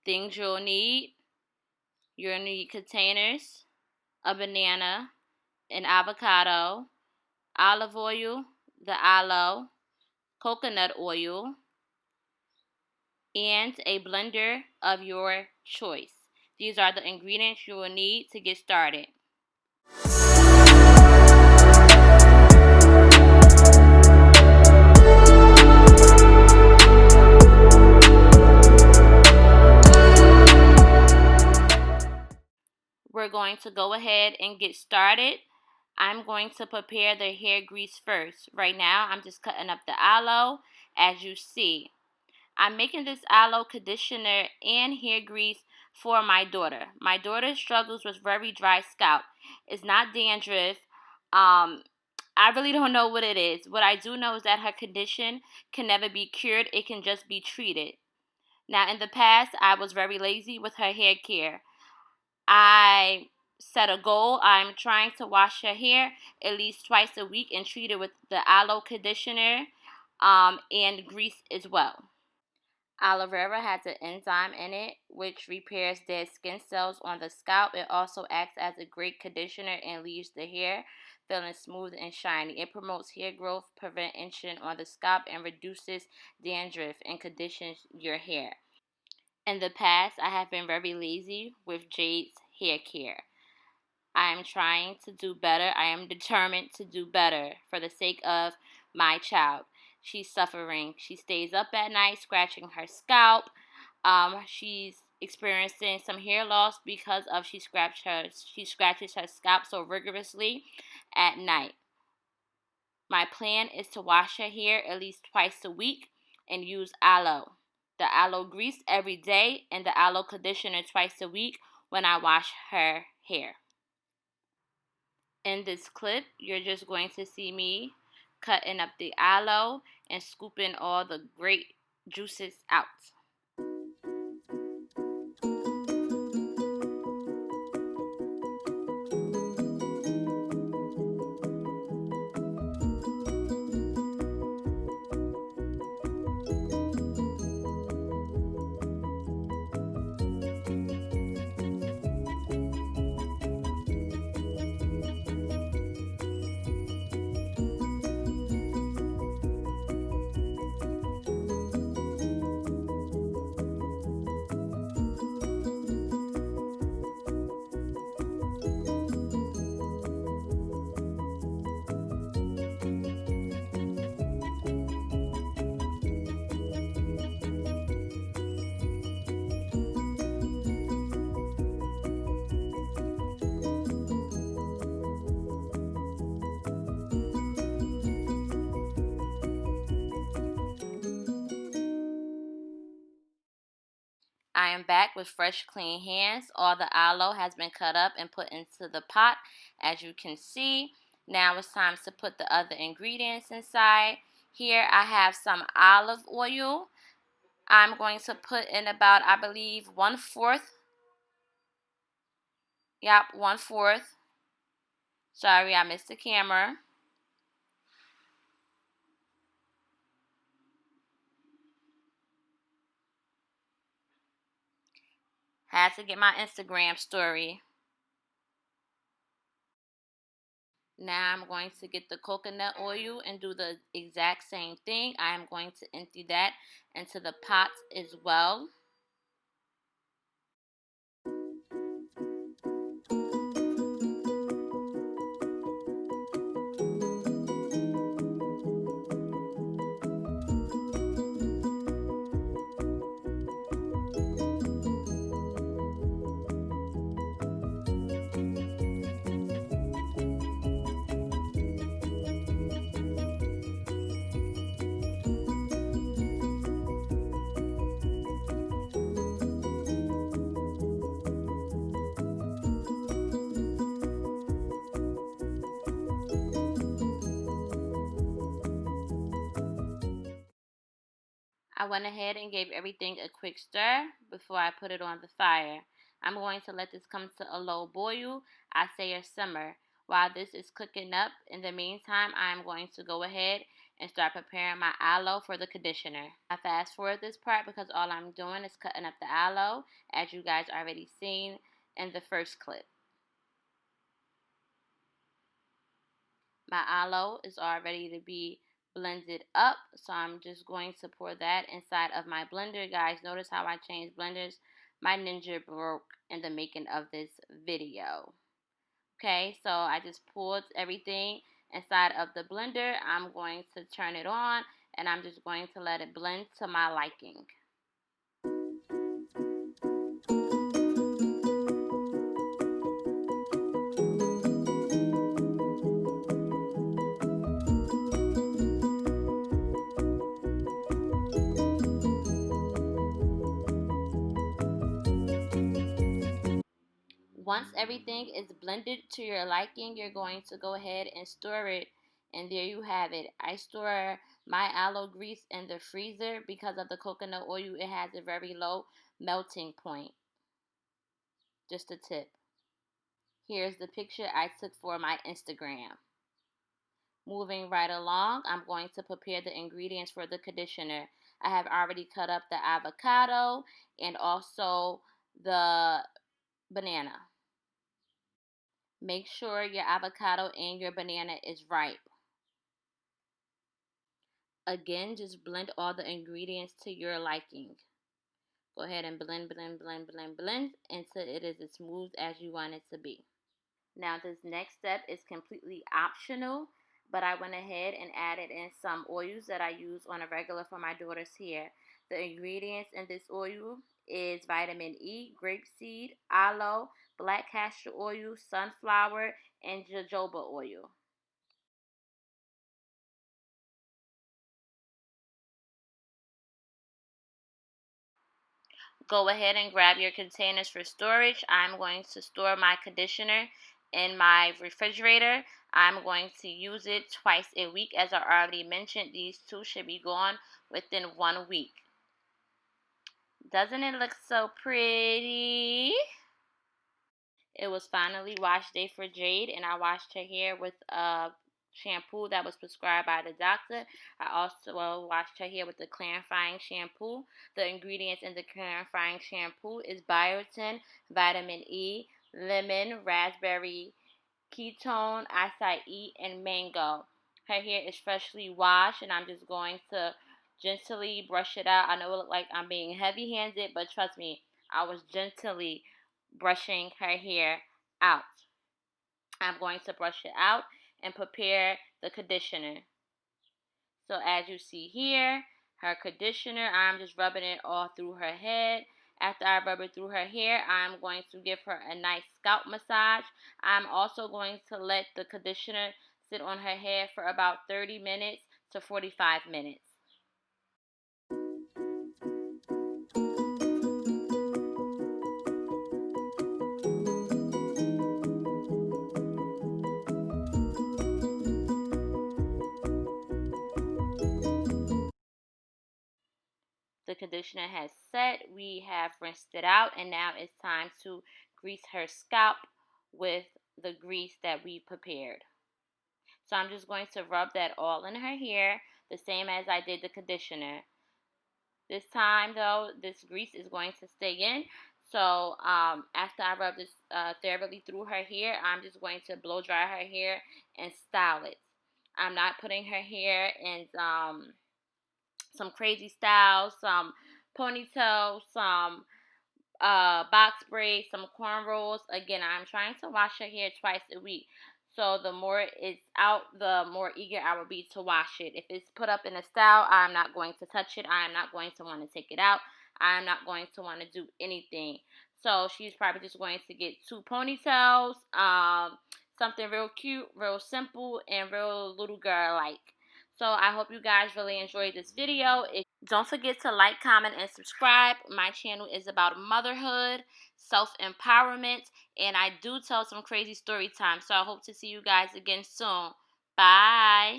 Things you'll need containers, a banana, an avocado, olive oil, the aloe, coconut oil, and a blender of your choice. These are the ingredients you will need to get started. We're going to go ahead and get started. I'm going to prepare the hair grease first. Right now, I'm just cutting up the aloe, as you see. I'm making this aloe conditioner and hair grease for my daughter. My daughter struggles with very dry scalp. It's not dandruff. I really don't know what it is. What I do know is that her condition can never be cured. It can just be treated. Now, in the past, I was very lazy with her hair care. I set a goal. I'm trying to wash her hair at least twice a week and treat it with the aloe conditioner and grease as well. Aloe vera has an enzyme in it which repairs dead skin cells on the scalp. It also acts as a great conditioner and leaves the hair feeling smooth and shiny. It promotes hair growth, prevents itching on the scalp, and reduces dandruff and conditions your hair. In the past, I have been very lazy with Jade's hair care. I am trying to do better. I am determined to do better for the sake of my child. She's suffering. She stays up at night scratching her scalp. She's experiencing some hair loss because of she scratches her scalp so rigorously at night. My plan is to wash her hair at least twice a week and use aloe. The aloe grease every day and the aloe conditioner twice a week when I wash her hair. In this clip, you're just going to see me cutting up the aloe and scooping all the great juices out. I am back with fresh, clean hands. All the aloe has been cut up and put into the pot, as you can see. Now it's time to put the other ingredients inside. Here I have some olive oil. I'm going to put in about, I believe, 1/4. Yep, 1/4. Sorry, I missed the camera. Had to get my Instagram story. Now I'm going to get the coconut oil and do the exact same thing. I am going to empty that into the pot as well. I went ahead and gave everything a quick stir before I put it on the fire. I'm going to let this come to a low boil. I say a simmer. While this is cooking up, in the meantime, I'm going to go ahead and start preparing my aloe for the conditioner. I fast forward this part because all I'm doing is cutting up the aloe, as you guys already seen in the first clip. My aloe is all ready to be blended up, so I'm just going to pour that inside of my blender. Guys, notice how I changed blenders. My Ninja broke in the making of this video. Okay, so I just pulled everything inside of the blender. I'm going to turn it on, and I'm just going to let it blend to my liking. Once everything is blended to your liking, you're going to go ahead and store it. And there you have it. I store my aloe grease in the freezer because of the coconut oil. It has a very low melting point. Just a tip. Here's the picture I took for my Instagram. Moving right along, I'm going to prepare the ingredients for the conditioner. I have already cut up the avocado and also the banana. Make sure your avocado and your banana is ripe. Again, just blend all the ingredients to your liking. Go ahead and blend until it is as smooth as you want it to be. Now this next step is completely optional, but I went ahead and added in some oils that I use on a regular for my daughter's hair. The ingredients in this oil is vitamin E, grapeseed, aloe, black castor oil, sunflower, and jojoba oil. Go ahead and grab your containers for storage. I'm going to store my conditioner in my refrigerator. I'm going to use it twice a week. As I already mentioned, these two should be gone within 1 week. Doesn't it look so pretty? It was finally wash day for Jade, and I washed her hair with a shampoo that was prescribed by the doctor. I also washed her hair with the clarifying shampoo. The ingredients in the clarifying shampoo is biotin, vitamin E, lemon, raspberry, ketone, acai, and mango. Her hair is freshly washed, and I'm just going to gently brush it out. I know it looks like I'm being heavy-handed, but trust me, I was gently brushing her hair out. I'm going to brush it out and prepare the conditioner. So as you see here, her conditioner, I'm just rubbing it all through her head. After I rub it through her hair, I'm going to give her a nice scalp massage. I'm also going to let the conditioner sit on her hair for about 30 minutes to 45 minutes. The conditioner has set. We have rinsed it out, and now it's time to grease her scalp with the grease that we prepared. So I'm just going to rub that all in her hair, the same as I did the conditioner. This time, though, this grease is going to stay in. So after I rub this thoroughly through her hair, I'm just going to blow dry her hair and style it. I'm not putting her hair in some crazy styles, some ponytails, some box braids, some cornrows. Again, I'm trying to wash her hair twice a week. So the more it's out, the more eager I will be to wash it. If it's put up in a style, I'm not going to touch it. I'm not going to want to take it out. I'm not going to want to do anything. So she's probably just going to get 2 ponytails, something real cute, real simple, and real little girl like. So I hope you guys really enjoyed this video. Don't forget to like, comment, and subscribe. My channel is about motherhood, self-empowerment, and I do tell some crazy story time. So I hope to see you guys again soon. Bye.